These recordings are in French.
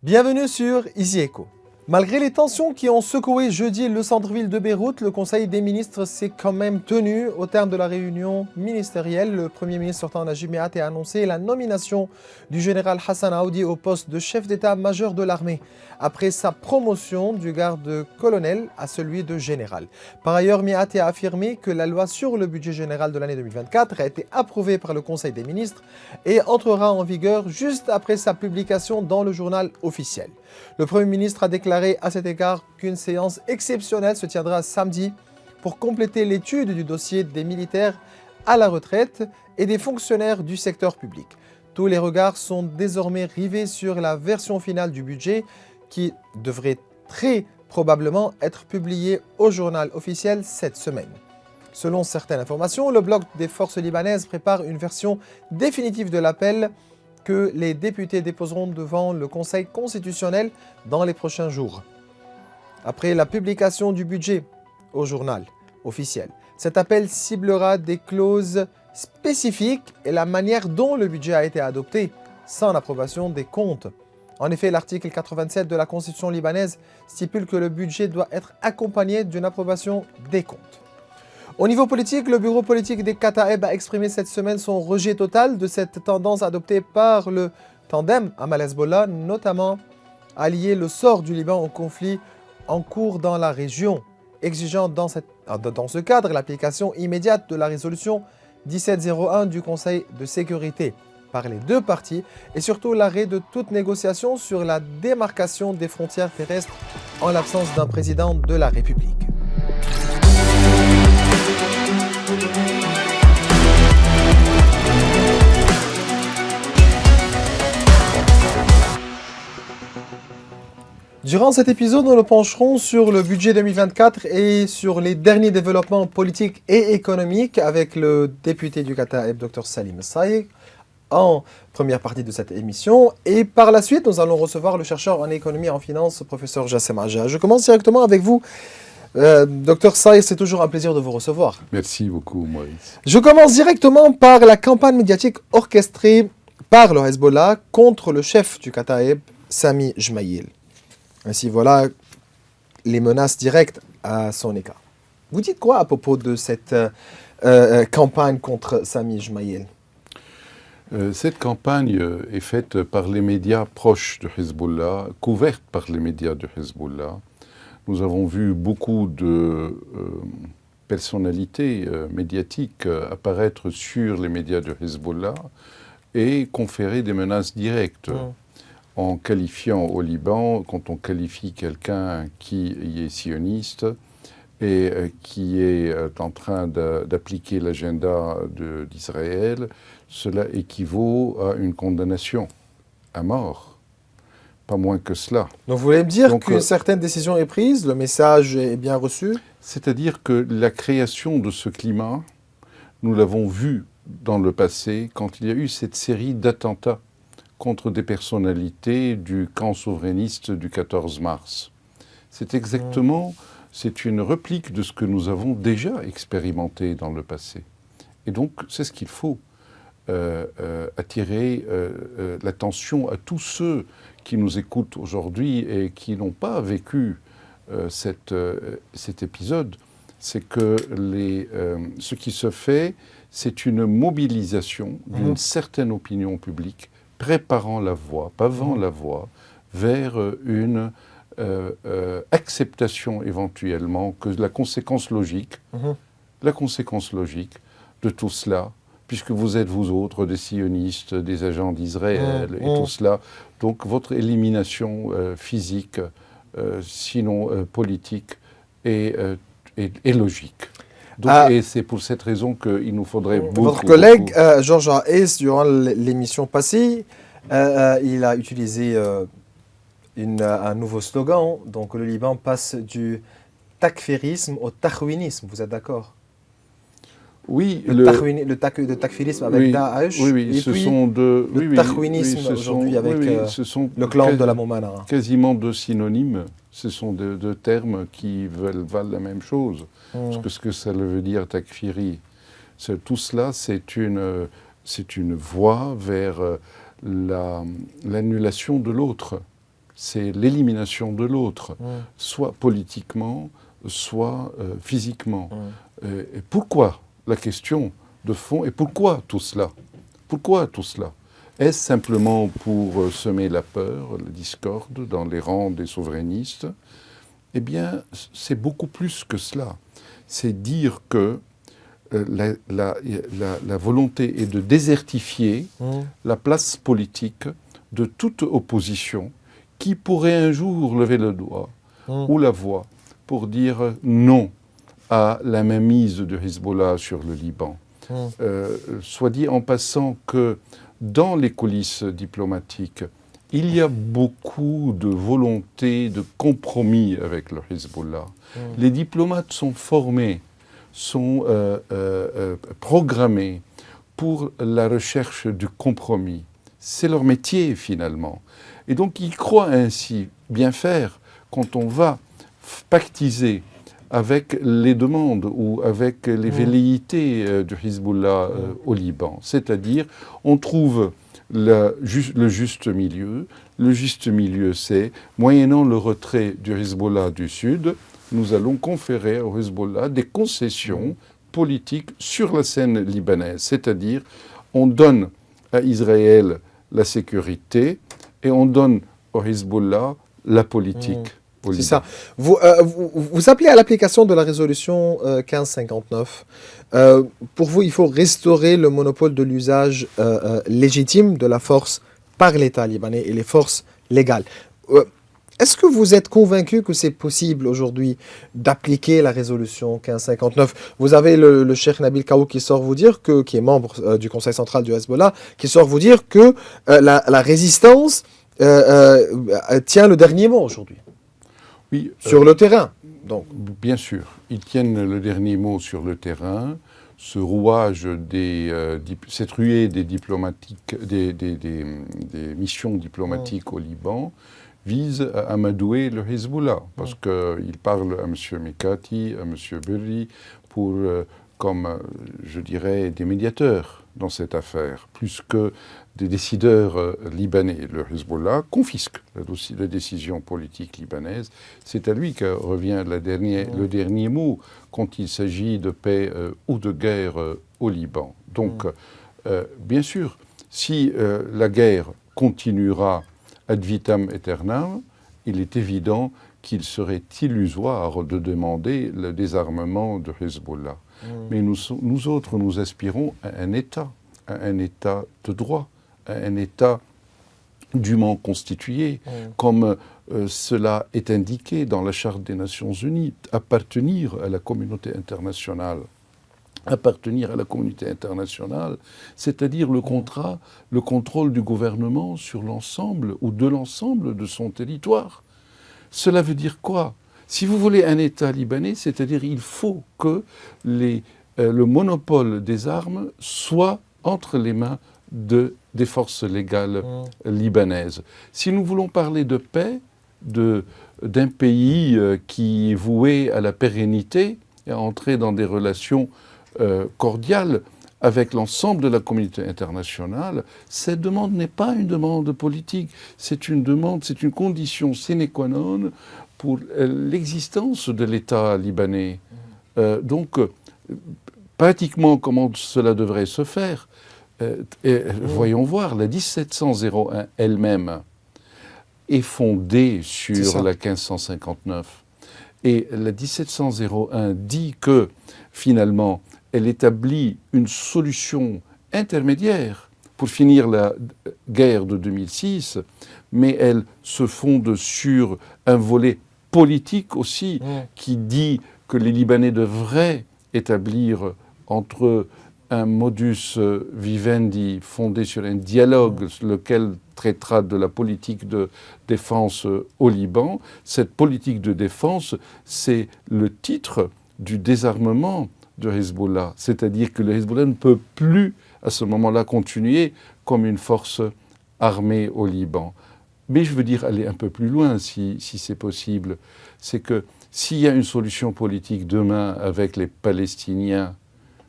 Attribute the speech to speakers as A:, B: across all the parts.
A: Bienvenue sur Easy Echo. Malgré les tensions qui ont secoué jeudi le centre-ville de Beyrouth, le Conseil des ministres s'est quand même tenu. Au terme de la réunion ministérielle, le Premier ministre sortant Najib Mikati a annoncé la nomination du général Hassan Aoudi au poste de chef d'état-major de l'armée, après sa promotion du garde-colonel à celui de général. Par ailleurs, Mikati a affirmé que la loi sur le budget général de l'année 2024 a été approuvée par le Conseil des ministres et entrera en vigueur juste après sa publication dans le journal officiel. Le Premier ministre a déclaré à cet égard qu'une séance exceptionnelle se tiendra samedi pour compléter l'étude du dossier des militaires à la retraite et des fonctionnaires du secteur public. Tous les regards sont désormais rivés sur la version finale du budget qui devrait très probablement être publiée au journal officiel cette semaine. Selon certaines informations, le bloc des forces libanaises prépare une version définitive de l'appel que les députés déposeront devant le Conseil constitutionnel dans les prochains jours. Après la publication du budget au journal officiel, cet appel ciblera des clauses spécifiques et la manière dont le budget a été adopté sans l'approbation des comptes. En effet, l'article 87 de la Constitution libanaise stipule que le budget doit être accompagné d'une approbation des comptes. Au niveau politique, le bureau politique des Kataeb a exprimé cette semaine son rejet total de cette tendance adoptée par le tandem Hamas-Hezbollah, notamment à lier le sort du Liban au conflit en cours dans la région, exigeant dans ce cadre l'application immédiate de la résolution 1701 du Conseil de sécurité par les deux parties et surtout l'arrêt de toute négociation sur la démarcation des frontières terrestres en l'absence d'un président de la République. Durant cet épisode, nous nous pencherons sur le budget 2024 et sur les derniers développements politiques et économiques avec le député du Kataeb, Dr Salim Saïg, en première partie de cette émission. Et par la suite, nous allons recevoir le chercheur en économie et en finance, professeur Jassem Aja. Je commence directement avec vous. Dr Saïg, c'est toujours un plaisir de vous recevoir.
B: Merci beaucoup, Maurice.
A: Je commence directement par la campagne médiatique orchestrée par le Hezbollah contre le chef du Kataeb, Sami Jmaïl. Ainsi, voilà les menaces directes à son égard. Vous dites quoi à propos de cette campagne contre Sami Jmaïl?
B: Cette campagne est faite par les médias proches du Hezbollah, couverte par les médias du Hezbollah. Nous avons vu beaucoup de personnalités médiatiques apparaître sur les médias du Hezbollah et conférer des menaces directes. En qualifiant au Liban, quand on qualifie quelqu'un qui est sioniste et qui est en train d'appliquer l'agenda d'Israël, cela équivaut à une condamnation à mort. Pas moins que cela.
A: Donc vous voulez me dire qu'une certaine décision est prise, le message est bien reçu?
B: C'est-à-dire que la création de ce climat, nous l'avons vu dans le passé quand il y a eu cette série d'attentats contre des personnalités du camp souverainiste du 14 mars. C'est exactement, c'est une réplique de ce que nous avons déjà expérimenté dans le passé. Et donc, c'est ce qu'il faut, attirer l'attention à tous ceux qui nous écoutent aujourd'hui et qui n'ont pas vécu cet épisode. C'est que ce qui se fait, c'est une mobilisation d'une certaine opinion publique préparant la voie, pavant la voie, vers une acceptation éventuellement que la conséquence logique de tout cela, puisque vous êtes vous autres des sionistes, des agents d'Israël et tout cela, donc votre élimination physique, sinon politique, est logique. Donc, et c'est pour cette raison qu'il nous faudrait beaucoup...
A: Votre collègue, Georges Hayes, durant l'émission passée, il a utilisé un nouveau slogan. Donc le Liban passe du takfirisme au tahwinisme. Vous êtes d'accord?
B: Oui.
A: Le takfirisme avec Daesh.
B: Oui,
A: et
B: ce
A: puis
B: sont deux...
A: le tahwinisme aujourd'hui avec le clan de la Momana.
B: Quasiment deux synonymes. Ce sont deux termes qui valent la même chose. Parce que ce que ça veut dire, takfiri, tout cela, c'est une voie vers l'annulation de l'autre. c'est l'élimination de l'autre, soit politiquement, soit physiquement. Et pourquoi? La question de fond, et pourquoi tout cela? Pourquoi tout cela? Est-ce simplement pour semer la peur, la discorde dans les rangs des souverainistes? Eh bien, c'est beaucoup plus que cela. C'est dire que la volonté est de désertifier la place politique de toute opposition qui pourrait un jour lever le doigt ou la voix pour dire non à la mainmise de Hezbollah sur le Liban. Soit dit en passant que dans les coulisses diplomatiques, il y a beaucoup de volonté de compromis avec le Hezbollah. Les diplomates sont formés, sont programmés pour la recherche du compromis. C'est leur métier finalement. Et donc ils croient ainsi bien faire quand on va pactiser avec les demandes ou avec les velléités du Hezbollah au Liban. C'est-à-dire, on trouve le juste milieu. Le juste milieu, c'est, moyennant le retrait du Hezbollah du Sud, nous allons conférer au Hezbollah des concessions politiques sur la scène libanaise. C'est-à-dire, on donne à Israël la sécurité et on donne au Hezbollah la politique.
A: C'est ça. Vous appelez à l'application de la résolution 1559. Pour vous, il faut restaurer le monopole de l'usage légitime de la force par l'État libanais et les forces légales. Est-ce que vous êtes convaincu que c'est possible aujourd'hui d'appliquer la résolution 1559? Vous avez le cheikh Nabil Kaou qui sort vous dire, qui est membre du Conseil central du Hezbollah, qui sort vous dire que la résistance tient le dernier mot aujourd'hui.
B: Oui,
A: sur le terrain, donc.
B: Bien sûr, ils tiennent le dernier mot sur le terrain. Ce rouage, cette ruée des missions diplomatiques au Liban vise à amadouer le Hezbollah, parce qu'il parle à M. Mikati, à M. Berri, comme, je dirais, des médiateurs dans cette affaire, plus que des décideurs libanais. Le Hezbollah confisque la décision politique libanaise. C'est à lui que revient le dernier mot quand il s'agit de paix ou de guerre au Liban. Donc, bien sûr, si la guerre continuera ad vitam aeternam, il est évident qu'il serait illusoire de demander le désarmement de Hezbollah. Mais nous autres, nous aspirons à un État de droit, à un État dûment constitué, comme cela est indiqué dans la Charte des Nations Unies, appartenir à la communauté internationale. Appartenir à la communauté internationale, c'est-à-dire le contrôle du gouvernement sur l'ensemble ou de l'ensemble de son territoire. Cela veut dire quoi? Si vous voulez un État libanais, c'est-à-dire il faut que le monopole des armes soit entre les mains des forces légales libanaises. Si nous voulons parler de paix, d'un pays qui est voué à la pérennité et à entrer dans des relations cordiales avec l'ensemble de la communauté internationale, cette demande n'est pas une demande politique, c'est une condition sine qua non pour l'existence de l'État libanais. Donc, pratiquement, comment cela devrait se faire? Voyons voir, la 1701 elle-même est fondée sur la 1559. Et la 1701 dit que, finalement, elle établit une solution intermédiaire pour finir la guerre de 2006, mais elle se fonde sur un volet politique aussi, qui dit que les Libanais devraient établir entre eux un modus vivendi fondé sur un dialogue, lequel traitera de la politique de défense au Liban. Cette politique de défense, c'est le titre du désarmement de Hezbollah. C'est-à-dire que le Hezbollah ne peut plus, à ce moment-là, continuer comme une force armée au Liban. Mais je veux dire aller un peu plus loin, si c'est possible. C'est que s'il y a une solution politique demain avec les Palestiniens,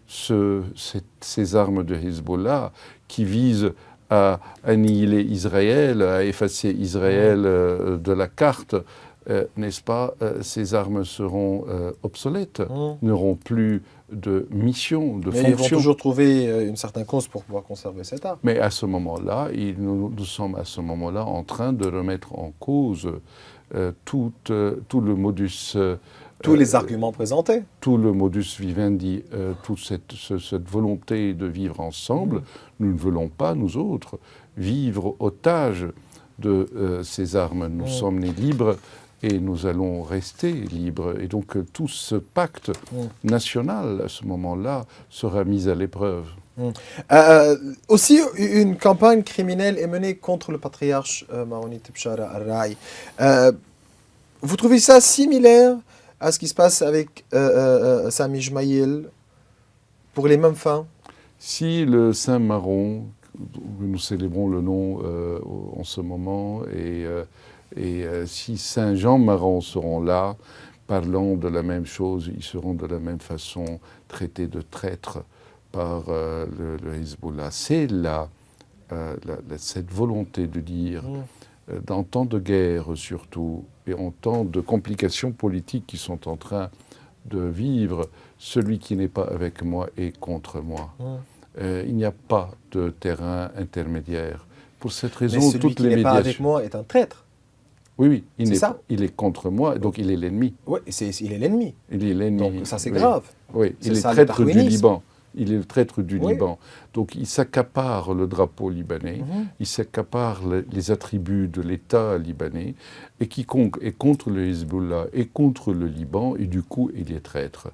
B: ces armes de Hezbollah qui visent à annihiler Israël, à effacer Israël de la carte, n'est-ce pas, ces armes seront obsolètes, n'auront plus de mission, de
A: Mais
B: fonction.
A: ils vont toujours trouver une certaine cause pour pouvoir conserver cette arme.
B: Mais à ce moment-là, nous sommes à ce moment-là en train de remettre en cause tout le modus...
A: Tous les arguments présentés.
B: Tout le modus vivendi, toute cette volonté de vivre ensemble. Nous ne voulons pas, nous autres, vivre otages de ces armes. Nous sommes nés libres et nous allons rester libres. Et donc tout ce pacte national, à ce moment-là, sera mis à l'épreuve.
A: Aussi, une campagne criminelle est menée contre le patriarche maronite Bchara al-Raï. Vous trouvez ça similaire à ce qui se passe avec Sami Jmaïl pour les mêmes fins?
B: Si le Saint Maron, nous célébrons le nom en ce moment, et si Saint Jean Maron seront là, parlant de la même chose, ils seront de la même façon traités de traîtres par le Hezbollah. C'est là cette volonté de dire, dans temps de guerre surtout, et en temps de complications politiques qui sont en train de vivre, celui qui n'est pas avec moi est contre moi. Il n'y a pas de terrain intermédiaire. Pour cette raison,
A: mais celui qui n'est pas avec moi est un traître.
B: Oui, il est contre moi, donc il est l'ennemi.
A: Oui, il est l'ennemi.
B: Il est l'ennemi.
A: Donc ça, c'est grave.
B: Oui, il est traître du Liban. Il est le traître du Liban. Donc il s'accapare le drapeau libanais, il s'accapare les attributs de l'État libanais, et quiconque est contre le Hezbollah est contre le Liban, et du coup il est traître.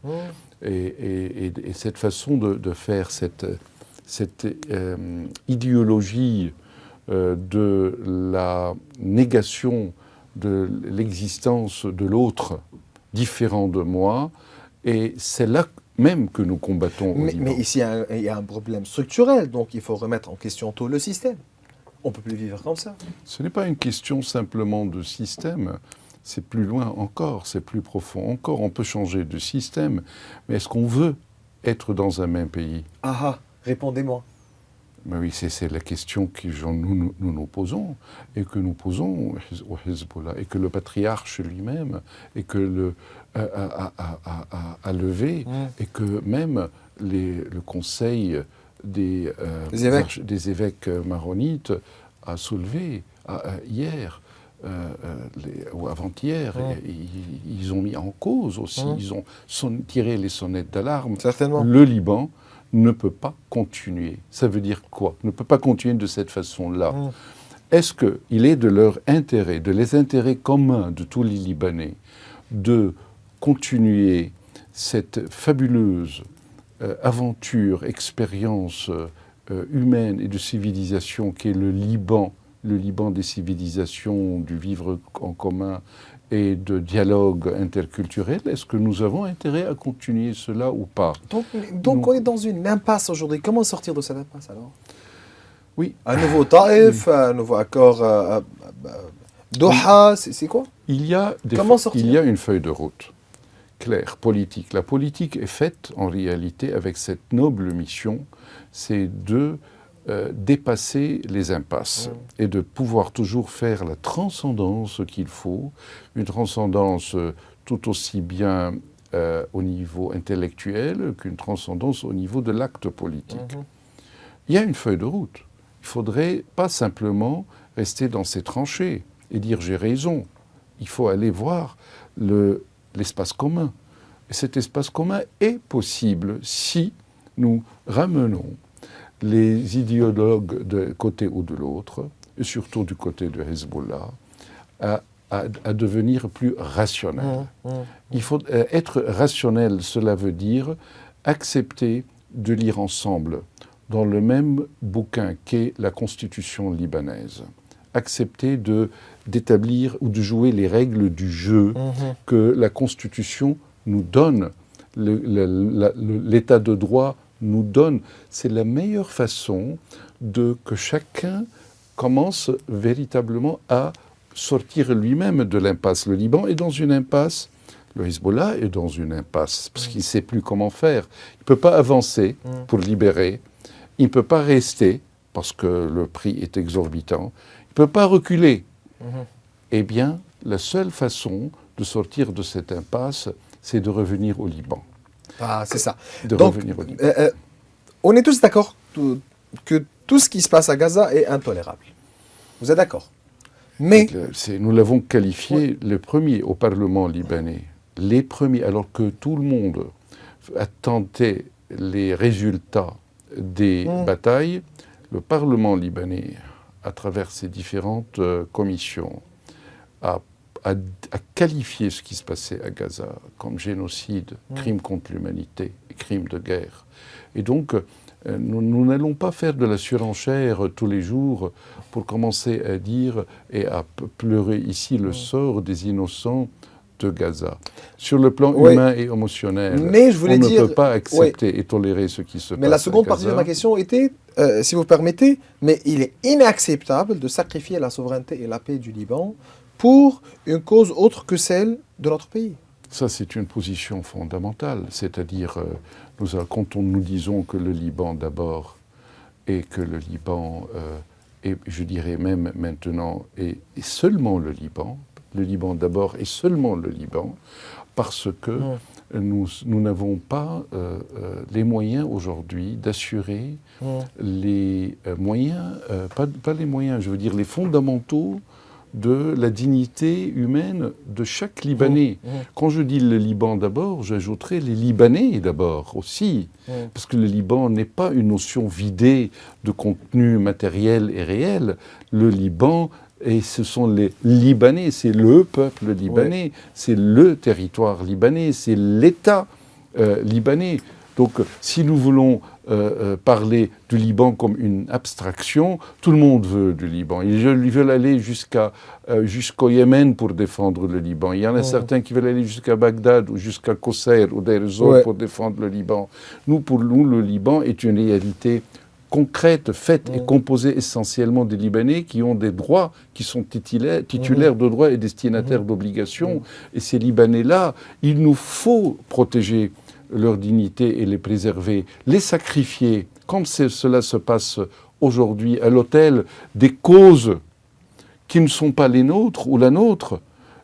B: Et cette façon de faire cette idéologie de la négation de l'existence de l'autre différent de moi, et c'est là même que nous combattons au Liban.
A: Mais ici, il y a un problème structurel, donc il faut remettre en question tout le système. On ne peut plus vivre comme ça.
B: Ce n'est pas une question simplement de système, c'est plus loin encore, c'est plus profond encore. On peut changer de système, mais est-ce qu'on veut être dans un même pays?
A: Répondez-moi.
B: Mais oui, c'est la question que nous posons, et que nous posons au Hezbollah, et que le patriarche lui-même, et que a levé, et que même le conseil des évêques maronites a soulevé hier, ou avant-hier. Ils ont mis en cause aussi, ils ont tiré les sonnettes d'alarme.
A: Certainement.
B: Le Liban ne peut pas continuer. Ça veut dire quoi? Ne peut pas continuer de cette façon-là. Est-ce qu'il est de leur intérêt, de les intérêts communs de tous les Libanais, de continuer cette fabuleuse aventure, expérience humaine et de civilisation qu'est le Liban des civilisations, du vivre en commun et de dialogue interculturel? Est-ce que nous avons intérêt à continuer cela ou pas?
A: Donc on est dans une impasse aujourd'hui. Comment sortir de cette impasse alors?
B: Oui.
A: Un nouveau Taïf, un nouveau accord Doha, c'est quoi?
B: Il y a une feuille de route claire, politique. La politique est faite en réalité avec cette noble mission, c'est de dépasser les impasses et de pouvoir toujours faire la transcendance qu'il faut, une transcendance tout aussi bien au niveau intellectuel qu'une transcendance au niveau de l'acte politique. Il y a une feuille de route. Il ne faudrait pas simplement rester dans ces tranchées et dire j'ai raison. Il faut aller voir l'espace commun. Et cet espace commun est possible si nous ramenons les idéologues d'un côté ou de l'autre, et surtout du côté de Hezbollah, à devenir plus rationnels. Il faut être rationnel, cela veut dire accepter de lire ensemble dans le même bouquin qu'est la Constitution libanaise. Accepter d'établir ou de jouer les règles du jeu que la Constitution nous donne, l'état de droit nous donne. C'est la meilleure façon que chacun commence véritablement à sortir lui-même de l'impasse. Le Liban est dans une impasse, le Hezbollah est dans une impasse, parce qu'il ne sait plus comment faire. Il ne peut pas avancer pour libérer, il ne peut pas rester parce que le prix est exorbitant, il ne peut pas reculer. Eh bien, la seule façon de sortir de cette impasse, c'est de revenir au Liban.
A: Ah, c'est ça.
B: Donc,
A: on est tous d'accord que tout ce qui se passe à Gaza est intolérable. Vous êtes d'accord? Mais
B: nous l'avons qualifié le premier au Parlement libanais. Les premiers, alors que tout le monde attendait les résultats des batailles, le Parlement libanais, à travers ses différentes commissions, a qualifié ce qui se passait à Gaza comme génocide, crime contre l'humanité et crime de guerre. Et donc, nous n'allons pas faire de la surenchère tous les jours pour commencer à dire et à pleurer ici le sort des innocents de Gaza. Sur le plan humain et émotionnel,
A: mais je voulais
B: on ne peut pas accepter et tolérer ce qui se passe à Gaza.
A: Mais la seconde partie de ma question était, si vous permettez, mais il est inacceptable de sacrifier la souveraineté et la paix du Liban pour une cause autre que celle de notre pays.
B: Ça, c'est une position fondamentale. C'est-à-dire, quand nous disons que le Liban d'abord, et que le Liban, et je dirais même maintenant, est seulement le Liban d'abord et seulement le Liban, parce que nous n'avons pas les moyens aujourd'hui d'assurer les moyens, pas les moyens, je veux dire les fondamentaux de la dignité humaine de chaque Libanais. Quand je dis le Liban d'abord, j'ajouterai les Libanais d'abord aussi, parce que le Liban n'est pas une notion vidée de contenu matériel et réel. Le Liban, et ce sont les Libanais, c'est le peuple libanais, c'est le territoire libanais, c'est l'État libanais. Donc, si nous voulons parler du Liban comme une abstraction, tout le monde veut du Liban. Ils veulent aller jusqu'au Yémen pour défendre le Liban. Il y en a certains qui veulent aller jusqu'à Bagdad ou jusqu'à Qusayr ou Deir ez-Zor pour défendre le Liban. Pour nous, le Liban est une réalité concrète, faite et composée essentiellement des Libanais qui ont des droits, qui sont titulaires de droits et destinataires d'obligations. Et ces Libanais-là, il nous faut protéger leur dignité et les préserver, les sacrifier, comme cela se passe aujourd'hui à l'autel des causes qui ne sont pas les nôtres ou la nôtre.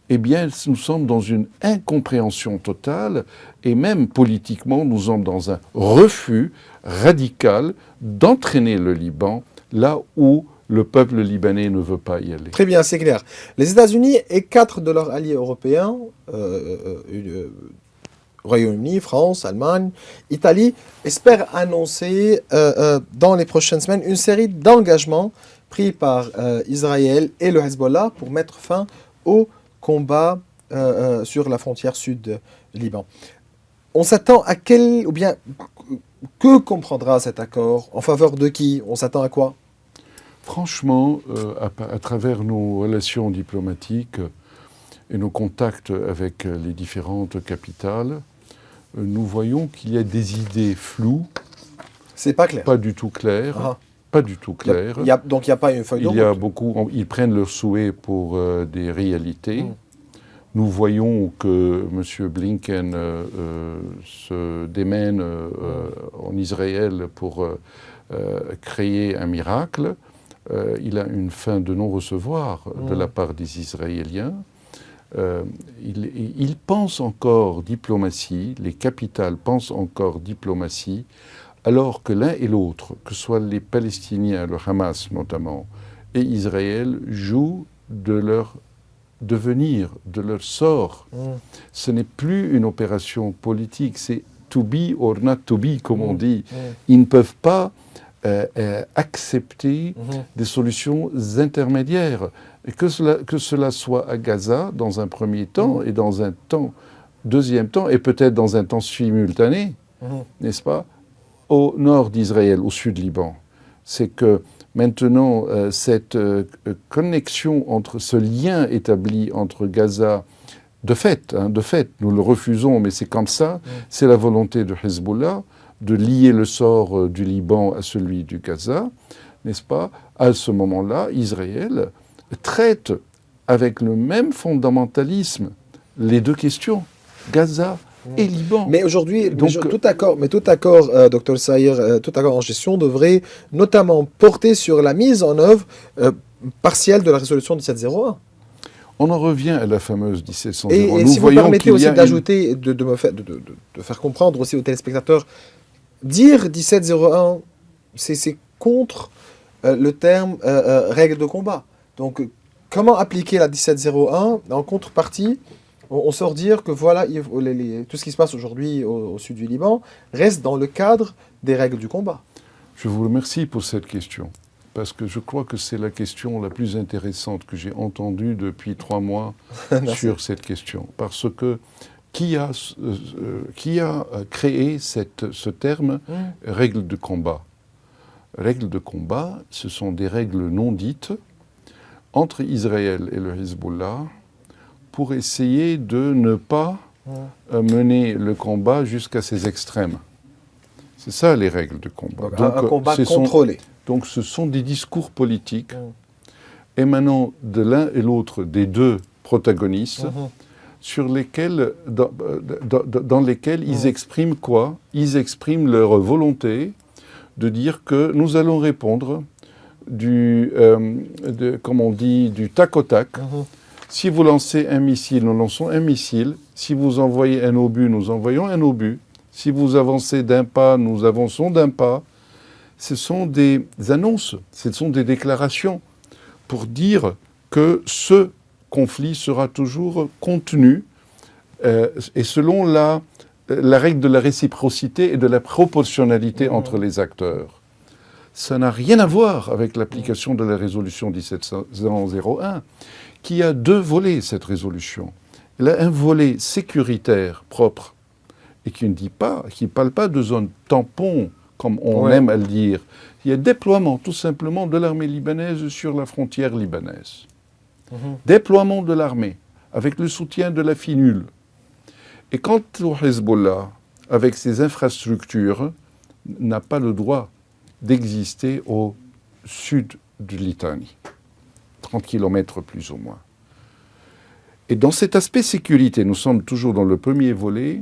B: Eh bien, nous sommes dans une incompréhension totale et même politiquement, nous sommes dans un refus radical d'entraîner le Liban là où le peuple libanais ne veut pas y aller.
A: Très bien, c'est clair. Les États-Unis et 4 de leurs alliés européens, Royaume-Uni, France, Allemagne, Italie, espèrent annoncer dans les prochaines semaines une série d'engagements pris par Israël et le Hezbollah pour mettre fin au combat sur la frontière sud Liban. On s'attend à quel, ou bien, que comprendra cet accord? En faveur de qui? On s'attend à quoi?
B: Franchement, à travers nos relations diplomatiques et nos contacts avec les différentes capitales, nous voyons qu'il y a des idées floues.
A: C'est pas clair.
B: Pas du tout claires. Pas du tout claires.
A: Donc il n'y a pas une feuille de route.
B: Ils prennent leurs souhaits pour des réalités. Nous voyons que M. Blinken se démène en Israël pour créer un miracle. Il a une fin de non-recevoir de la part des Israéliens. Il pense encore diplomatie, les capitales pensent encore diplomatie, alors que l'un et l'autre, que ce soit les Palestiniens, le Hamas notamment, et Israël, jouent de leur devenir, de leur sort. Ce n'est plus une opération politique, c'est to be or not to be, comme on dit. Ils ne peuvent pas accepter des solutions intermédiaires. Et que cela soit à Gaza, dans un premier temps, et dans un deuxième temps, et peut-être dans un temps simultané, n'est-ce pas, au nord d'Israël, au sud Liban. C'est que maintenant, cette connexion entre ce lien établi entre Gaza, de fait, nous le refusons, mais c'est comme ça, c'est la volonté de Hezbollah de lier le sort du Liban à celui du Gaza, n'est-ce pas? À ce moment-là, Israël traite avec le même fondamentalisme les deux questions, Gaza et Liban.
A: Mais aujourd'hui,
B: Donc,
A: tout accord, Dr Saïr, tout accord en gestion devrait notamment porter sur la mise en œuvre partielle de la résolution 1701.
B: on en revient à la fameuse 1701.
A: Et si vous permettez aussi d'ajouter, de faire comprendre aussi aux téléspectateurs, dire 1701, c'est contre le terme règle de combat. Donc, comment appliquer la 1701 en contrepartie? On sort dire que voilà, tout ce qui se passe aujourd'hui au sud du Liban reste dans le cadre des règles du combat.
B: Je vous remercie pour cette question, parce que je crois que c'est la question la plus intéressante que j'ai entendue depuis 3 mois sur cette question. Parce que qui a créé ce terme règle de combat? Règles de combat, ce sont des règles non dites entre Israël et le Hezbollah pour essayer de ne pas mener le combat jusqu'à ses extrêmes. C'est ça les règles de combat.
A: Donc, un combat contrôlé.
B: Donc ce sont des discours politiques émanant de l'un et l'autre des deux protagonistes sur lesquels, dans lesquels ils expriment quoi? Ils expriment leur volonté de dire que nous allons répondre comme on dit, du tac au tac. Si vous lancez un missile, nous lançons un missile. Si vous envoyez un obus, nous envoyons un obus. Si vous avancez d'un pas, nous avançons d'un pas. Ce sont des annonces, ce sont des déclarations pour dire que ce conflit sera toujours contenu et selon la règle de la réciprocité et de la proportionnalité entre les acteurs. Ça n'a rien à voir avec l'application de la résolution 1701, qui a 2 volets, cette résolution. Elle a un volet sécuritaire propre, et qui ne parle pas de zone tampon, comme on aime à le dire. Il y a déploiement, tout simplement, de l'armée libanaise sur la frontière libanaise. Déploiement de l'armée, avec le soutien de la FINUL. Et quant au Hezbollah, avec ses infrastructures, n'a pas le droit d'exister au sud de Litanie, 30 km plus ou moins. Et dans cet aspect sécurité, nous sommes toujours dans le premier volet,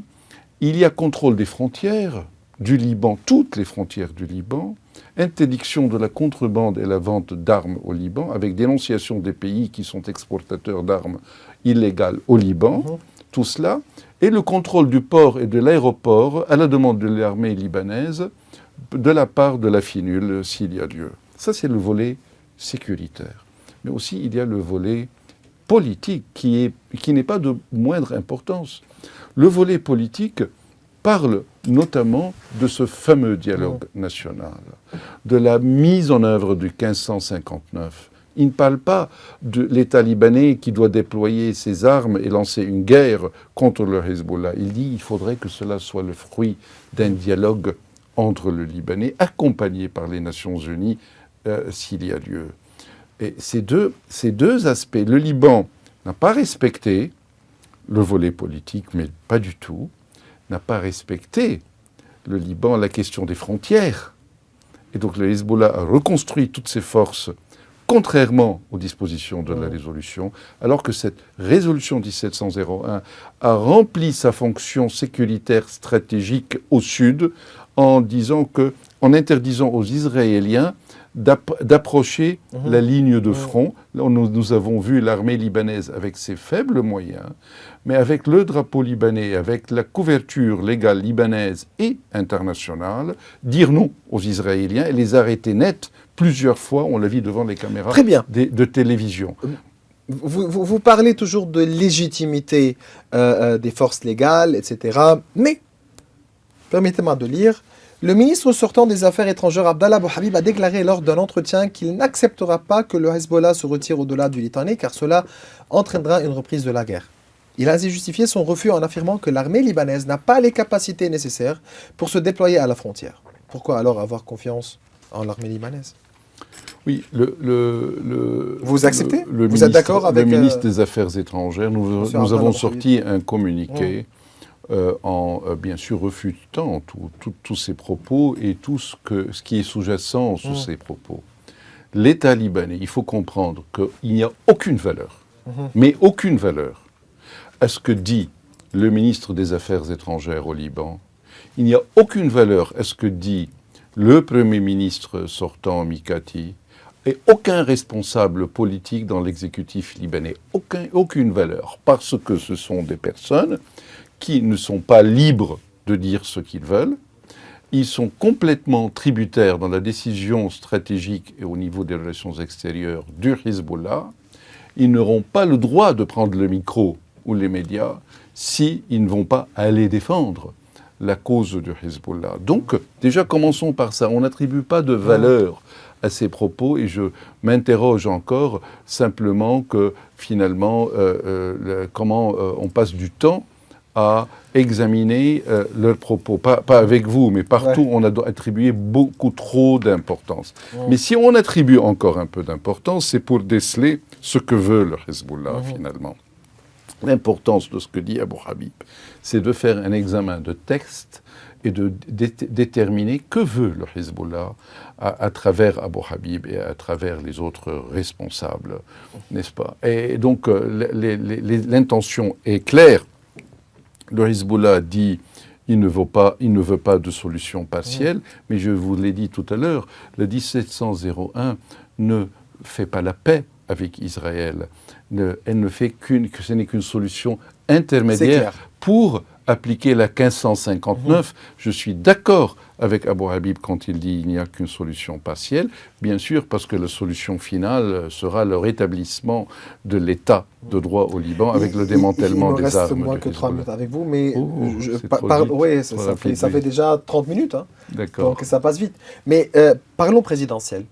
B: il y a contrôle des frontières du Liban, toutes les frontières du Liban, interdiction de la contrebande et la vente d'armes au Liban, avec dénonciation des pays qui sont exportateurs d'armes illégales au Liban, tout cela, et le contrôle du port et de l'aéroport à la demande de l'armée libanaise, de la part de la FINUL, s'il y a lieu. Ça, c'est le volet sécuritaire. Mais aussi, il y a le volet politique qui n'est pas de moindre importance. Le volet politique parle notamment de ce fameux dialogue national, de la mise en œuvre du 1559. Il ne parle pas de l'État libanais qui doit déployer ses armes et lancer une guerre contre le Hezbollah. Il dit qu'il faudrait que cela soit le fruit d'un dialogue entre le Libanais, accompagné par les Nations Unies, s'il y a lieu. Et ces deux aspects, le Liban n'a pas respecté le volet politique, mais pas du tout, n'a pas respecté le Liban la question des frontières. Et donc le Hezbollah a reconstruit toutes ses forces contrairement aux dispositions de la résolution, alors que cette résolution 1701 a rempli sa fonction sécuritaire stratégique au sud en interdisant aux Israéliens d'approcher la ligne de front. Là, nous avons vu l'armée libanaise avec ses faibles moyens, mais avec le drapeau libanais, avec la couverture légale libanaise et internationale, dire non aux Israéliens et les arrêter net plusieurs fois, on l'a vu devant les caméras de télévision.
A: Vous parlez toujours de légitimité des forces légales, etc. Mais, permettez-moi de lire, le ministre sortant des Affaires étrangères Abdallah Abou Habib a déclaré lors d'un entretien qu'il n'acceptera pas que le Hezbollah se retire au-delà du Litanie car cela entraînera une reprise de la guerre. Il a ainsi justifié son refus en affirmant que l'armée libanaise n'a pas les capacités nécessaires pour se déployer à la frontière. Pourquoi alors avoir confiance en l'armée libanaise ?
B: Oui,
A: vous acceptez ? Vous êtes d'accord avec
B: le ministre des Affaires étrangères, nous avons sorti un communiqué bien sûr refutant tous ces propos et tout ce qui est sous-jacent sous ces propos. L'État libanais, il faut comprendre qu'il n'y a aucune valeur, mais aucune valeur, à ce que dit le ministre des Affaires étrangères au Liban. Il n'y a aucune valeur à ce que dit le Premier ministre sortant, Mikati, et aucun responsable politique dans l'exécutif libanais. Aucune valeur, parce que ce sont des personnes qui ne sont pas libres de dire ce qu'ils veulent. Ils sont complètement tributaires dans la décision stratégique et au niveau des relations extérieures du Hezbollah. Ils n'auront pas le droit de prendre le micro ou les médias s'ils ne vont pas aller défendre la cause du Hezbollah. Donc, déjà, commençons par ça. On n'attribue pas de valeur à ces propos et je m'interroge encore simplement que finalement, comment on passe du temps à examiner leurs propos. Pas avec vous, mais partout, on a attribué beaucoup trop d'importance. Mais si on attribue encore un peu d'importance, c'est pour déceler ce que veut le Hezbollah, finalement. L'importance de ce que dit Abu Habib, c'est de faire un examen de texte et de déterminer que veut le Hezbollah à travers Abu Habib et à travers les autres responsables, n'est-ce pas? Et donc, l'intention est claire. Le Hezbollah dit il ne veut pas de solution partielle, mais je vous l'ai dit tout à l'heure, le 1701 ne fait pas la paix avec Israël. Elle ne fait ce n'est qu'une solution intermédiaire pour appliquer la 1559. Je suis d'accord avec Abu Habib quand il dit qu'il n'y a qu'une solution partielle, bien sûr parce que la solution finale sera le rétablissement de l'état de droit au Liban avec le démantèlement des armes.
A: Il me reste moins que 3 minutes avec vous, mais ça fait déjà 30 minutes, hein, donc ça passe vite. Mais parlons présidentiel.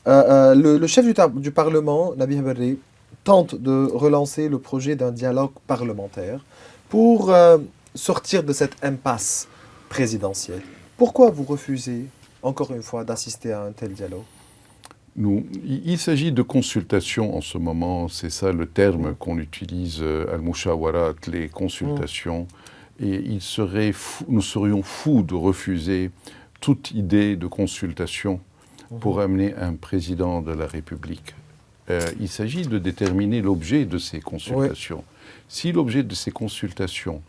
A: Le chef du Parlement, Nabih Berri, tente de relancer le projet d'un dialogue parlementaire pour sortir de cette impasse présidentielle. Pourquoi vous refusez, encore une fois, d'assister à un tel dialogue?
B: Il s'agit de consultations en ce moment, c'est ça le terme qu'on utilise, al-mushawarat, les consultations. Et nous serions fous de refuser toute idée de consultation pour amener un président de la République. Il s'agit de déterminer l'objet de ces consultations. Si l'objet de ces consultations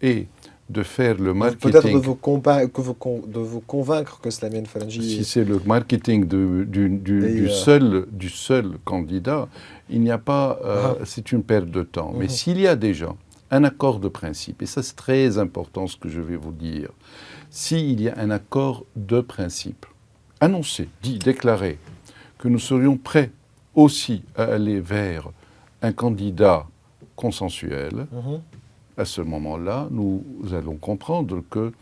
B: est de faire le marketing...
A: Peut-être de vous convaincre que Slamine Faranji...
B: Si c'est le marketing du seul candidat, il n'y a pas... c'est une perte de temps. Mais s'il y a déjà un accord de principe, et ça c'est très important ce que je vais vous dire, s'il y a un accord de principe, annoncé, déclaré, que nous serions prêts aussi à aller vers un candidat consensuel, à ce moment-là, nous allons comprendre que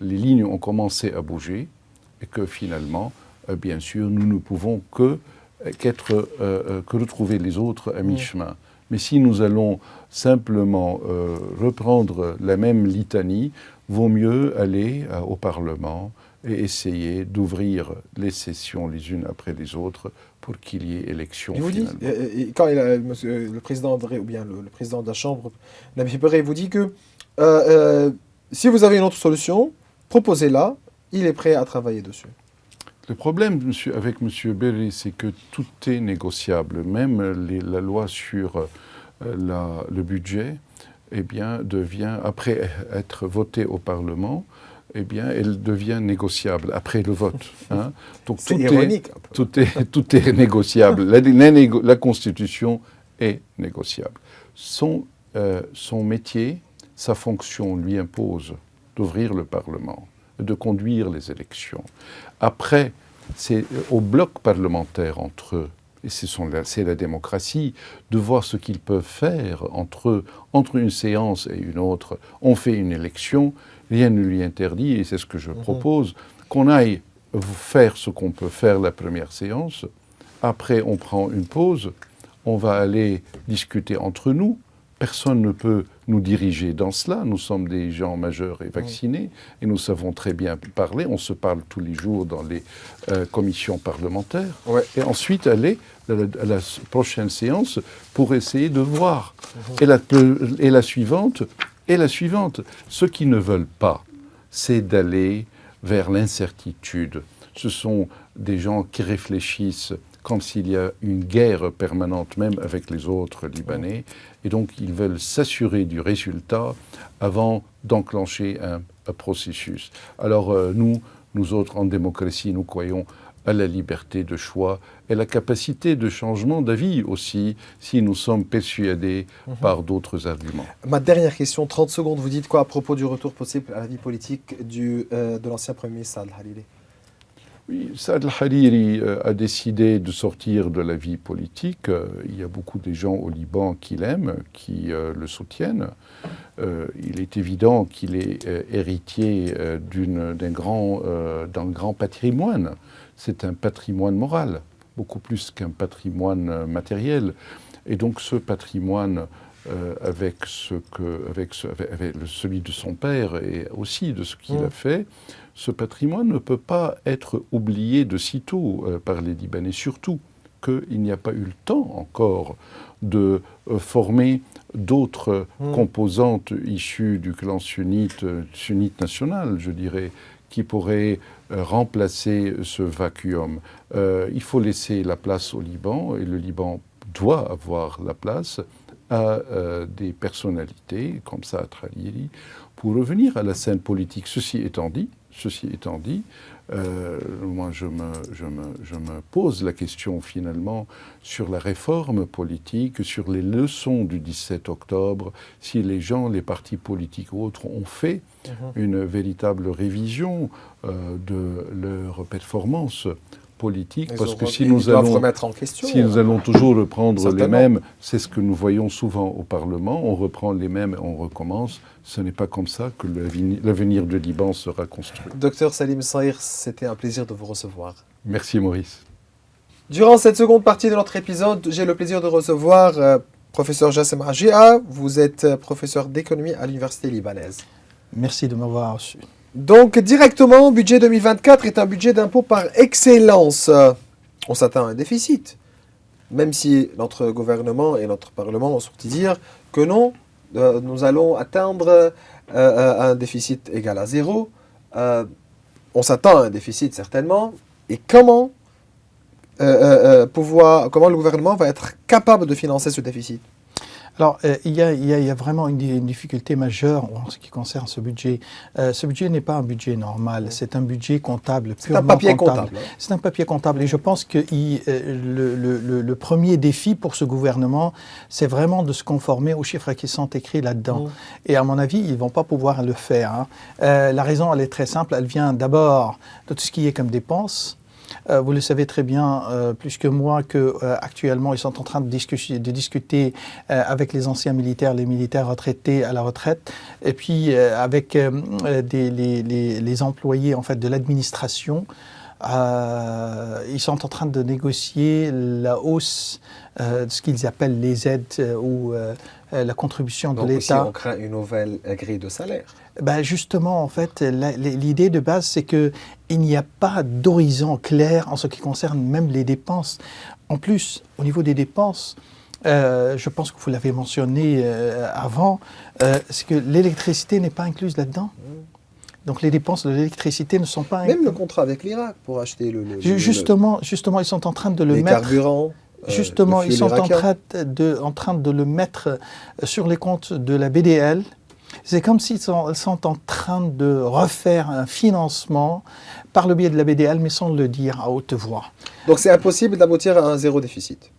B: les lignes ont commencé à bouger et que finalement, bien sûr, nous ne pouvons que retrouver les autres à mi-chemin. Mais si nous allons simplement reprendre la même litanie, vaut mieux aller au Parlement et essayer d'ouvrir les sessions les unes après les autres pour qu'il y ait élection finalement.
A: Quand le président André, ou bien le président de la Chambre, Nabih Berri, vous dit que si vous avez une autre solution, proposez-la, il est prêt à travailler dessus.
B: Le problème avec M. Berri, c'est que tout est négociable. Même la loi sur le budget, eh bien, devient, après être votée au Parlement, eh bien, elle devient négociable après le vote. Hein. Donc
A: c'est ironique.
B: Tout est négociable. La Constitution est négociable. Son métier, sa fonction lui impose d'ouvrir le Parlement, de conduire les élections. Après, c'est au bloc parlementaire entre eux, et c'est la démocratie, de voir ce qu'ils peuvent faire entre une séance et une autre. On fait une élection, rien ne lui interdit, et c'est ce que je propose, qu'on aille faire ce qu'on peut faire la première séance. Après, on prend une pause, on va aller discuter entre nous. Personne ne peut nous diriger dans cela. Nous sommes des gens majeurs et vaccinés et nous savons très bien parler. On se parle tous les jours dans les commissions parlementaires. Et ensuite aller à la prochaine séance pour essayer de voir. Et la suivante. Ceux qui ne veulent pas, c'est d'aller vers l'incertitude. Ce sont des gens qui réfléchissent comme s'il y a une guerre permanente même avec les autres Libanais. Et donc, ils veulent s'assurer du résultat avant d'enclencher un processus. Alors, nous autres, en démocratie, nous croyons à la liberté de choix et la capacité de changement d'avis aussi, si nous sommes persuadés par d'autres arguments.
A: Ma dernière question, 30 secondes, vous dites quoi à propos du retour possible à la vie politique de l'ancien Premier ministre Saad al-Hariri?
B: Oui, Saad al-Hariri a décidé de sortir de la vie politique. Il y a beaucoup de gens au Liban qui l'aiment, qui le soutiennent. Il est évident qu'il est héritier d'un grand patrimoine. C'est un patrimoine moral, beaucoup plus qu'un patrimoine matériel. Et donc ce patrimoine, avec celui de son père et aussi de ce qu'il a fait, ce patrimoine ne peut pas être oublié de sitôt par les Libanais, surtout qu'il n'y a pas eu le temps encore de former d'autres composantes issues du clan sunnite national, je dirais, qui pourraient remplacer ce vacuum. Il faut laisser la place au Liban, et le Liban doit avoir la place à des personnalités comme Saad al-Hariri pour revenir à la scène politique. Ceci étant dit, moi je me pose la question finalement sur la réforme politique, sur les leçons du 17 octobre, si les gens, les partis politiques ou autres ont fait une véritable révision de leur performance politique, parce que si nous allons toujours reprendre les mêmes, c'est ce que nous voyons souvent au Parlement, on reprend les mêmes et on recommence. Ce n'est pas comme ça que l'avenir du Liban sera construit.
A: Docteur Salim Saïr, c'était un plaisir de vous recevoir.
B: Merci Maurice.
A: Durant cette seconde partie de notre épisode, j'ai le plaisir de recevoir professeur Jassem Hajia. Vous êtes professeur d'économie à l'Université libanaise.
C: Merci de m'avoir reçu.
A: Donc, directement, budget 2024 est un budget d'impôt par excellence. On s'attend à un déficit, même si notre gouvernement et notre Parlement ont sorti dire que non, nous allons atteindre un déficit égal à 0. On s'attend à un déficit certainement. Et comment le gouvernement va être capable de financer ce déficit?
C: Alors, il y a vraiment une difficulté majeure en ce qui concerne ce budget. Ce budget n'est pas un budget normal, c'est un budget comptable, purement comptable. C'est un papier comptable. C'est un papier comptable. Et je pense que le premier défi pour ce gouvernement, c'est vraiment de se conformer aux chiffres qui sont écrits là-dedans. Et à mon avis, ils ne vont pas pouvoir le faire. La raison, elle est très simple. Elle vient d'abord de tout ce qui est comme dépenses. Vous le savez très bien, plus que moi, qu'actuellement, ils sont en train de discuter avec les anciens militaires, les militaires retraités à la retraite, et puis avec les employés en fait, de l'administration. Ils sont en train de négocier la hausse de ce qu'ils appellent les aides ou la contribution de l'État.
A: Donc, on craint une nouvelle grille de salaire.
C: Ben justement, en fait, l'idée de base, c'est qu'il n'y a pas d'horizon clair en ce qui concerne même les dépenses. En plus, au niveau des dépenses, je pense que vous l'avez mentionné avant, c'est que l'électricité n'est pas incluse là-dedans. Donc les dépenses de l'électricité ne sont pas incluses.
A: Même le contrat avec l'Irak pour acheter
C: Justement, ils sont en train de le
A: les
C: mettre...
A: carburants.
C: Justement, ils sont en train de le mettre sur les comptes de la BDL. C'est comme s'ils sont en train de refaire un financement par le biais de la BDL, mais sans le dire à haute voix.
A: Donc c'est impossible d'aboutir à un zéro déficit.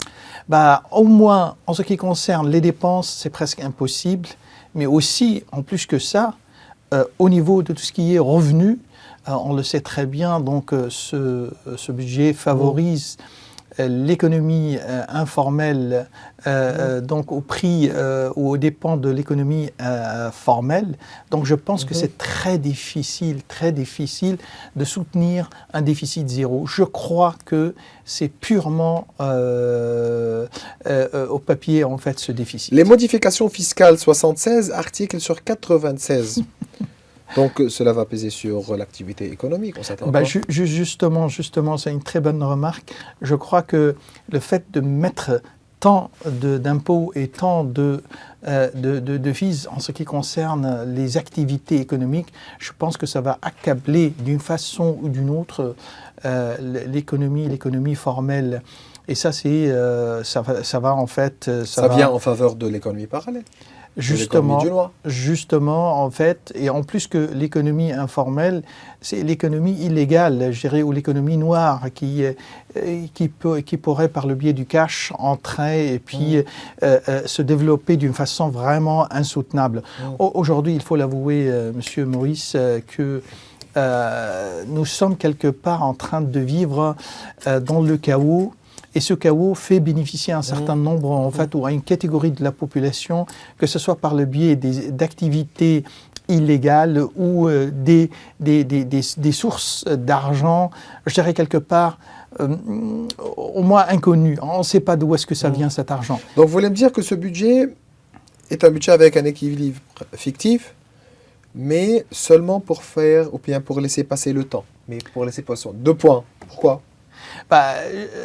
C: Au moins, en ce qui concerne les dépenses, c'est presque impossible. Mais aussi, en plus que ça, au niveau de tout ce qui est revenu, on le sait très bien, donc ce budget favorise l'économie informelle, donc au prix ou aux dépens de l'économie formelle. Donc je pense que c'est très difficile de soutenir un déficit zéro. Je crois que c'est purement au papier, en fait, ce déficit.
A: Les modifications fiscales, 76 articles sur 96. Donc cela va peser sur l'activité économique, on s'attend pas.
C: Justement, c'est une très bonne remarque. Je crois que le fait de mettre tant d'impôts et tant de devises en ce qui concerne les activités économiques, je pense que ça va accabler d'une façon ou d'une autre l'économie formelle. Et ça, ça va en fait...
A: Ça vient en faveur de l'économie parallèle.
C: Justement, en fait, et en plus que l'économie informelle, c'est l'économie illégale, je dirais, ou l'économie noire qui pourrait, par le biais du cash, entrer et puis se développer d'une façon vraiment insoutenable. Aujourd'hui, il faut l'avouer, Monsieur Maurice, que nous sommes quelque part en train de vivre dans le chaos. Et ce chaos fait bénéficier un certain nombre, en fait, ou à une catégorie de la population, que ce soit par le biais d'activités illégales ou des sources d'argent, je dirais quelque part, au moins inconnues. On ne sait pas d'où est-ce que ça vient, cet argent.
A: Donc vous voulez me dire que ce budget est un budget avec un équilibre fictif, mais seulement pour faire, ou bien pour laisser passer le temps. Mais pour laisser passer. 2 points. Pourquoi ?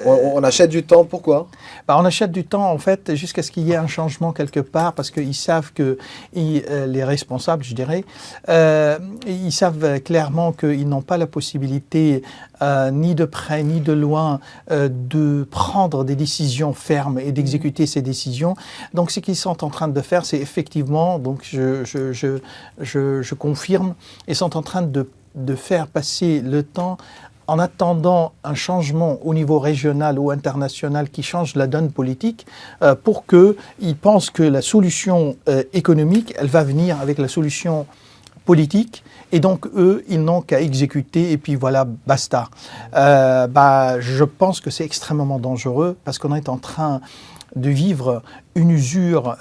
A: On achète du temps, pourquoi ?
C: On achète du temps, en fait, jusqu'à ce qu'il y ait un changement quelque part, parce qu'ils savent que les responsables, je dirais, ils savent clairement qu'ils n'ont pas la possibilité, ni de près ni de loin, de prendre des décisions fermes et d'exécuter ces décisions. Donc, ce qu'ils sont en train de faire, c'est effectivement, donc je confirme, ils sont en train de faire passer le temps en attendant un changement au niveau régional ou international qui change la donne politique, pour qu'ils pensent que la solution économique, elle va venir avec la solution politique, et donc eux, ils n'ont qu'à exécuter, et puis voilà, basta. Je pense que c'est extrêmement dangereux, parce qu'on est en train de vivre une usure,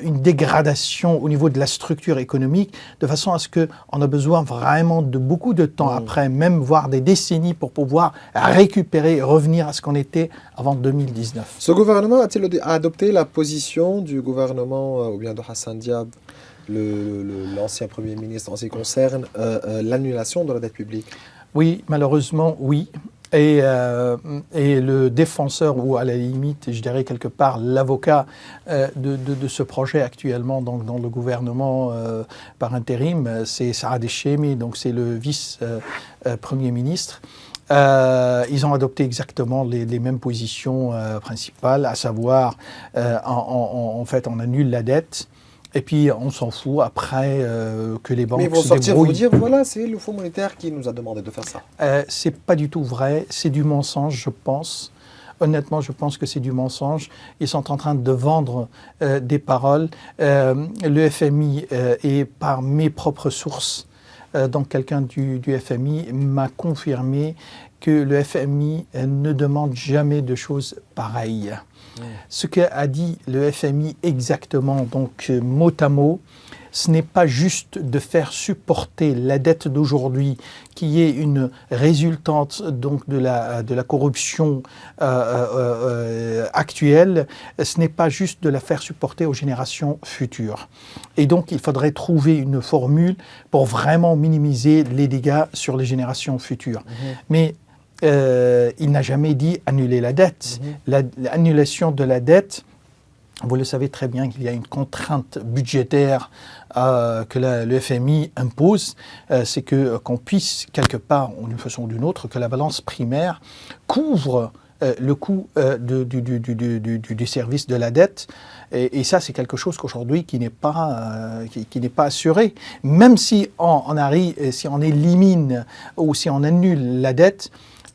C: une dégradation au niveau de la structure économique, de façon à ce qu'on a besoin vraiment de beaucoup de temps après, même voire des décennies, pour pouvoir récupérer et revenir à ce qu'on était avant 2019.
A: Ce gouvernement a-t-il adopté la position du gouvernement, ou bien de Hassan Diab, l'ancien Premier ministre, en ce qui concerne l'annulation de la dette publique ?
C: Oui, malheureusement, oui. Et le défenseur, ou à la limite, je dirais quelque part, l'avocat de ce projet actuellement donc, dans le gouvernement par intérim, c'est Saad Echemi, donc c'est le vice-premier ministre. Ils ont adopté exactement les mêmes positions principales, à savoir, en fait, on annule la dette. Et puis, on s'en fout après que les banques se débrouillent. Mais ils vont sortir vous
A: dire, voilà, c'est le Fonds monétaire qui nous a demandé de faire ça.
C: C'est pas du tout vrai, c'est du mensonge, je pense. Honnêtement, je pense que c'est du mensonge. Ils sont en train de vendre des paroles. Le FMI, et par mes propres sources, donc quelqu'un du FMI m'a confirmé que le FMI ne demande jamais de choses pareilles. Ce qu'a dit le FMI exactement, donc mot à mot, ce n'est pas juste de faire supporter la dette d'aujourd'hui, qui est une résultante donc de la corruption actuelle. Ce n'est pas juste de la faire supporter aux générations futures. Et donc, il faudrait trouver une formule pour vraiment minimiser les dégâts sur les générations futures. Mais il n'a jamais dit annuler la dette. L'annulation de la dette, vous le savez très bien qu'il y a une contrainte budgétaire que le FMI impose, c'est qu'on puisse quelque part, d'une façon ou d'une autre, que la balance primaire couvre le coût du service de la dette. Et ça, c'est quelque chose qu'aujourd'hui qui n'est pas assuré. Même si si on élimine ou si on annule la dette,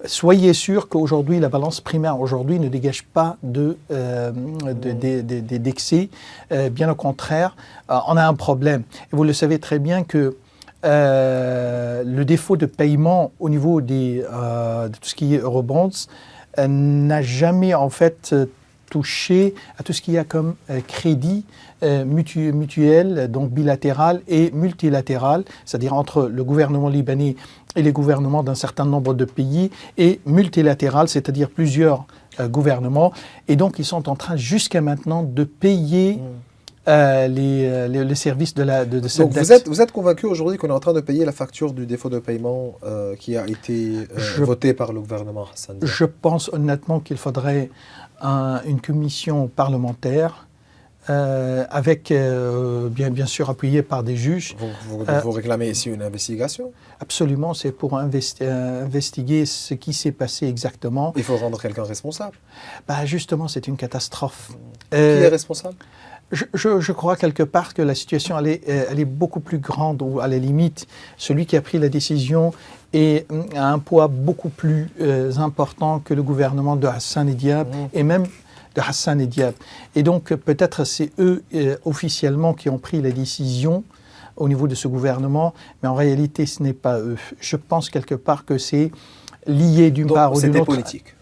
C: soyez sûr qu'aujourd'hui, la balance primaire aujourd'hui ne dégage pas d'excès. Bien au contraire, on a un problème. Et vous le savez très bien que le défaut de paiement au niveau de tout ce qui est eurobonds n'a jamais en fait touché à tout ce qu'il y a comme crédit mutuel, donc bilatéral et multilatéral, c'est-à-dire entre le gouvernement libanais et les gouvernements d'un certain nombre de pays, et multilatéral, c'est-à-dire plusieurs gouvernements. Et donc, ils sont en train jusqu'à maintenant de payer les services de cette dette.
A: Vous êtes convaincu aujourd'hui qu'on est en train de payer la facture du défaut de paiement qui a été voté par le gouvernement Hassan Diab ?
C: Je pense honnêtement qu'il faudrait une commission parlementaire avec bien sûr appuyé par des juges.
A: Vous réclamez ici une investigation?
C: Absolument, c'est pour investiguer ce qui s'est passé exactement.
A: Il faut rendre quelqu'un responsable.
C: Justement, c'est une catastrophe.
A: Qui est responsable?
C: Je crois quelque part que la situation elle est beaucoup plus grande, ou à la limite, celui qui a pris la décision a un poids beaucoup plus important que le gouvernement de Hassan Diab et même de Hassan Diab. Et donc peut-être c'est eux officiellement qui ont pris la décision au niveau de ce gouvernement, mais en réalité ce n'est pas eux. Je pense quelque part que c'est lié d'une part ou d'une autre.
A: C'était politique.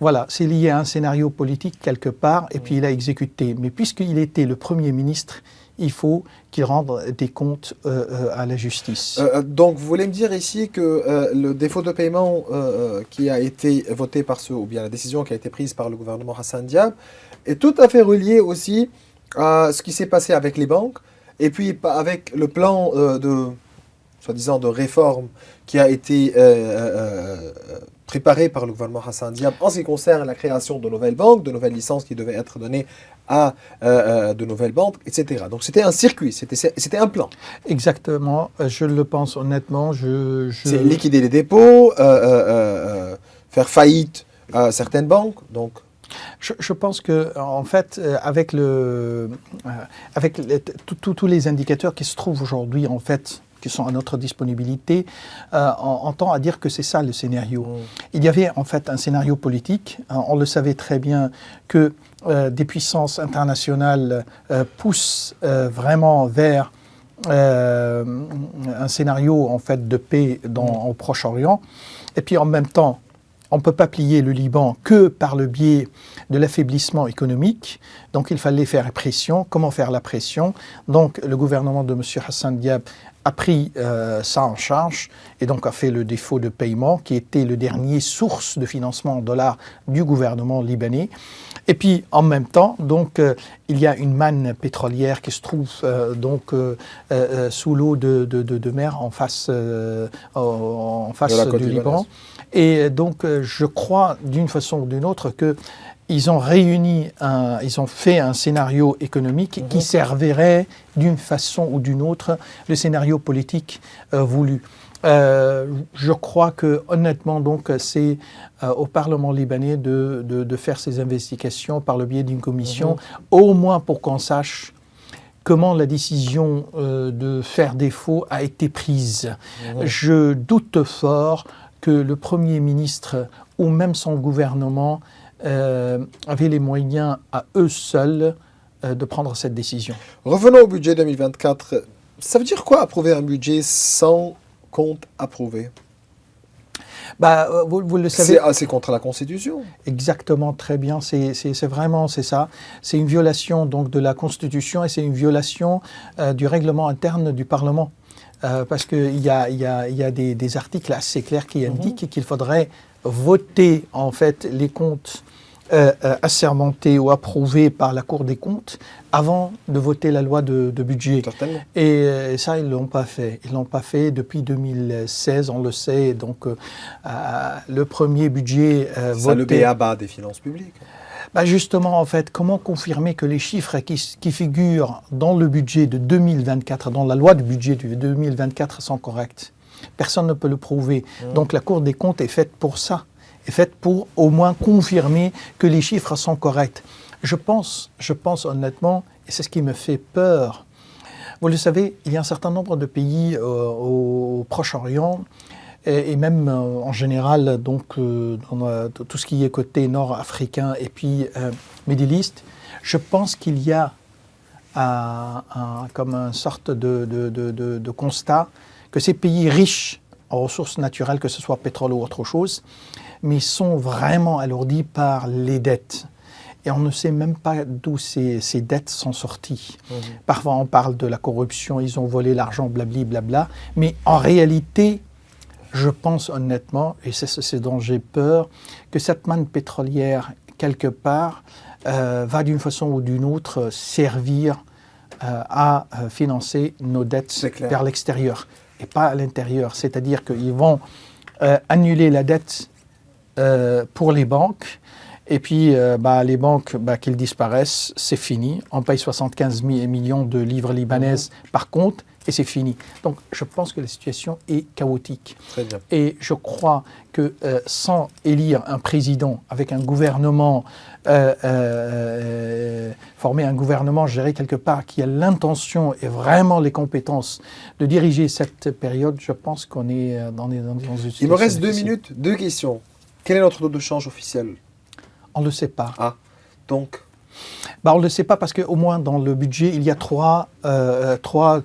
C: Voilà, c'est lié à un scénario politique quelque part, et puis il a exécuté. Mais puisqu'il était le Premier ministre, il faut qu'il rende des comptes à la justice.
A: Donc vous voulez me dire ici que le défaut de paiement qui a été voté par ou bien la décision qui a été prise par le gouvernement Hassan Diab est tout à fait relié aussi à ce qui s'est passé avec les banques, et puis avec le plan soi-disant de réforme qui a été préparé par le gouvernement Hassan Diab en ce qui concerne la création de nouvelles banques, de nouvelles licences qui devaient être données à de nouvelles banques, etc. Donc c'était un circuit, c'était un plan.
C: Exactement, je le pense honnêtement.
A: C'est liquider les dépôts, faire faillite à certaines banques, donc...
C: Je pense que, en fait, avec tous les indicateurs qui se trouvent aujourd'hui, en fait, qui sont à notre disponibilité, on tend à dire que c'est ça le scénario. Il y avait en fait un scénario politique. On le savait très bien que des puissances internationales poussent vraiment vers un scénario en fait de paix au Proche-Orient. Et puis en même temps, on ne peut pas plier le Liban que par le biais de l'affaiblissement économique. Donc il fallait faire pression. Comment faire la pression? Donc le gouvernement de M. Hassan Diab a pris ça en charge et donc a fait le défaut de paiement qui était le dernier source de financement en dollars du gouvernement libanais. Et puis en même temps, donc, il y a une manne pétrolière qui se trouve sous l'eau de mer en face du Liban. Et donc je crois d'une façon ou d'une autre que ils ont fait un scénario économique qui servirait d'une façon ou d'une autre le scénario politique voulu. Je crois que honnêtement donc c'est au Parlement libanais de faire ces investigations par le biais d'une commission, au moins pour qu'on sache comment la décision de faire défaut a été prise. Je doute fort que le Premier ministre ou même son gouvernement avaient les moyens à eux seuls de prendre cette décision.
A: Revenons au budget 2024. Ça veut dire quoi approuver un budget sans compte approuvé?
C: Vous le savez.
A: C'est contre la Constitution.
C: Exactement, très bien. C'est vraiment ça. C'est une violation donc de la Constitution et c'est une violation du règlement interne du Parlement. Parce qu'il y a des articles assez clairs qui indiquent qu'il faudrait voter en fait les comptes assermentés ou approuvés par la Cour des comptes avant de voter la loi de budget.
A: Totalement.
C: Et ça, ils ne l'ont pas fait. Ils ne l'ont pas fait depuis 2016, on le sait. Donc, le premier budget voté...
A: C'est le b.a.-ba des finances publiques.
C: Justement, en fait, comment confirmer que les chiffres qui figurent dans le budget de 2024, dans la loi du budget de 2024 sont corrects? Personne ne peut le prouver. Donc la Cour des comptes est faite pour ça, est faite pour au moins confirmer que les chiffres sont corrects. Je pense honnêtement, et c'est ce qui me fait peur, vous le savez, il y a un certain nombre de pays au Proche-Orient, et même en général, donc, dans tout ce qui est côté nord-africain et puis Middle East, je pense qu'il y a comme une sorte de constat que ces pays riches en ressources naturelles, que ce soit pétrole ou autre chose, mais sont vraiment alourdis par les dettes. Et on ne sait même pas d'où ces dettes sont sorties. Parfois, on parle de la corruption, ils ont volé l'argent, blablabla. Mais en réalité, je pense honnêtement, et c'est ce dont j'ai peur, que cette manne pétrolière, quelque part, va d'une façon ou d'une autre servir à financer nos dettes vers l'extérieur et pas à l'intérieur. C'est-à-dire qu'ils vont annuler la dette pour les banques Et puis, les banques, qu'ils disparaissent, c'est fini. On paye 75 millions de livres libanaises par compte et c'est fini. Donc, je pense que la situation est chaotique.
A: Très bien.
C: Et je crois que sans élire un président avec un gouvernement, former un gouvernement, je dirais quelque part, qui a l'intention et vraiment les compétences de diriger cette période, je pense qu'on est dans une situation.
A: Il me reste 2 minutes, 2 questions. Quel est notre taux de change officiel?
C: On ne le sait pas.
A: Ah, donc
C: on ne le sait pas parce qu'au moins dans le budget, il y a trois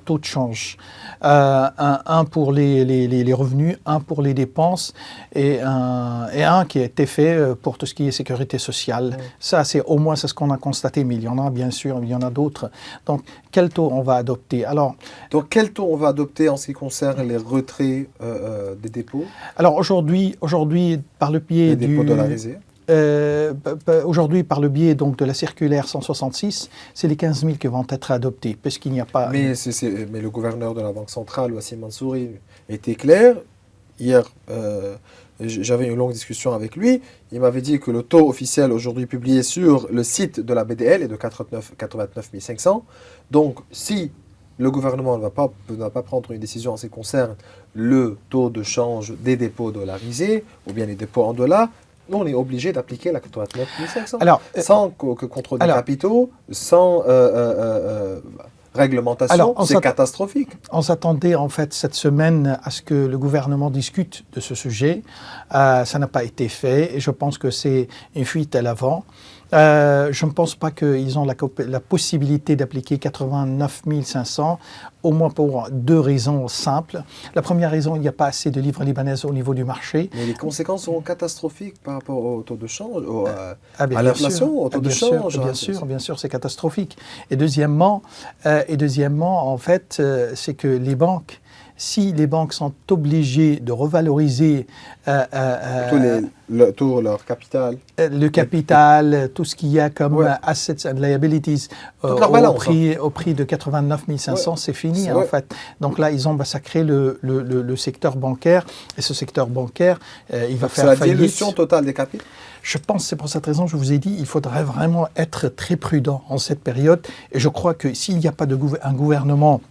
C: taux de change. Un pour les revenus, un pour les dépenses et un qui a été fait pour tout ce qui est sécurité sociale. Ça, c'est au moins c'est ce qu'on a constaté, mais il y en a bien sûr, il y en a d'autres. Donc, quel taux on va adopter?
A: Donc, quel taux on va adopter en ce qui concerne les retraits des dépôts?
C: Alors, aujourd'hui, par le biais
A: des dépôts dollarisés.
C: Aujourd'hui, par le biais donc de la circulaire 166, c'est les 15 000 qui vont être adoptés, puisqu'il n'y a pas...
A: Mais le gouverneur de la Banque centrale, Wassim Mansouri, était clair. Hier, j'avais une longue discussion avec lui. Il m'avait dit que le taux officiel aujourd'hui publié sur le site de la BDL est de 89 500. Donc, si le gouvernement ne va pas prendre une décision en ce qui concerne le taux de change des dépôts dollarisés, ou bien les dépôts en dollars, nous, on est obligé d'appliquer la 89 500.
C: Alors,
A: sans contrôle des capitaux, sans réglementation, c'est catastrophique.
C: On s'attendait en fait cette semaine à ce que le gouvernement discute de ce sujet. Ça n'a pas été fait et je pense que c'est une fuite à l'avant. Je ne pense pas qu'ils ont la possibilité d'appliquer 89 500, au moins pour 2 raisons simples. La première raison, il n'y a pas assez de livres libanaises au niveau du marché.
A: Mais les conséquences seront catastrophiques par rapport au taux de change, à l'inflation, au taux de change.
C: Bien sûr, c'est catastrophique. Et deuxièmement, en fait, c'est que les banques, si les banques sont obligées de revaloriser
A: leur capital,
C: le capital, tout ce qu'il y a comme assets and liabilities au prix de 89 500, c'est fini en fait. Donc là, ils ont massacré le secteur bancaire et ce secteur bancaire, il va faire faillite.
A: C'est la dilution totale des capitaux.
C: Je pense, c'est pour cette raison que je vous ai dit, il faudrait vraiment être très prudent en cette période. Et je crois que s'il n'y a pas un gouvernement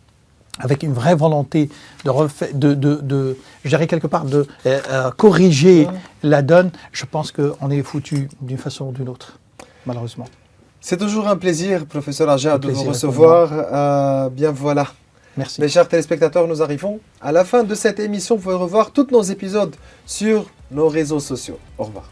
C: avec une vraie volonté je dirais quelque part, de corriger la donne, je pense qu'on est foutu d'une façon ou d'une autre, malheureusement.
A: C'est toujours un plaisir, professeur Aja, de vous recevoir. Bien voilà.
C: Merci.
A: Mes chers téléspectateurs, nous arrivons à la fin de cette émission. Vous pouvez revoir tous nos épisodes sur nos réseaux sociaux. Au revoir.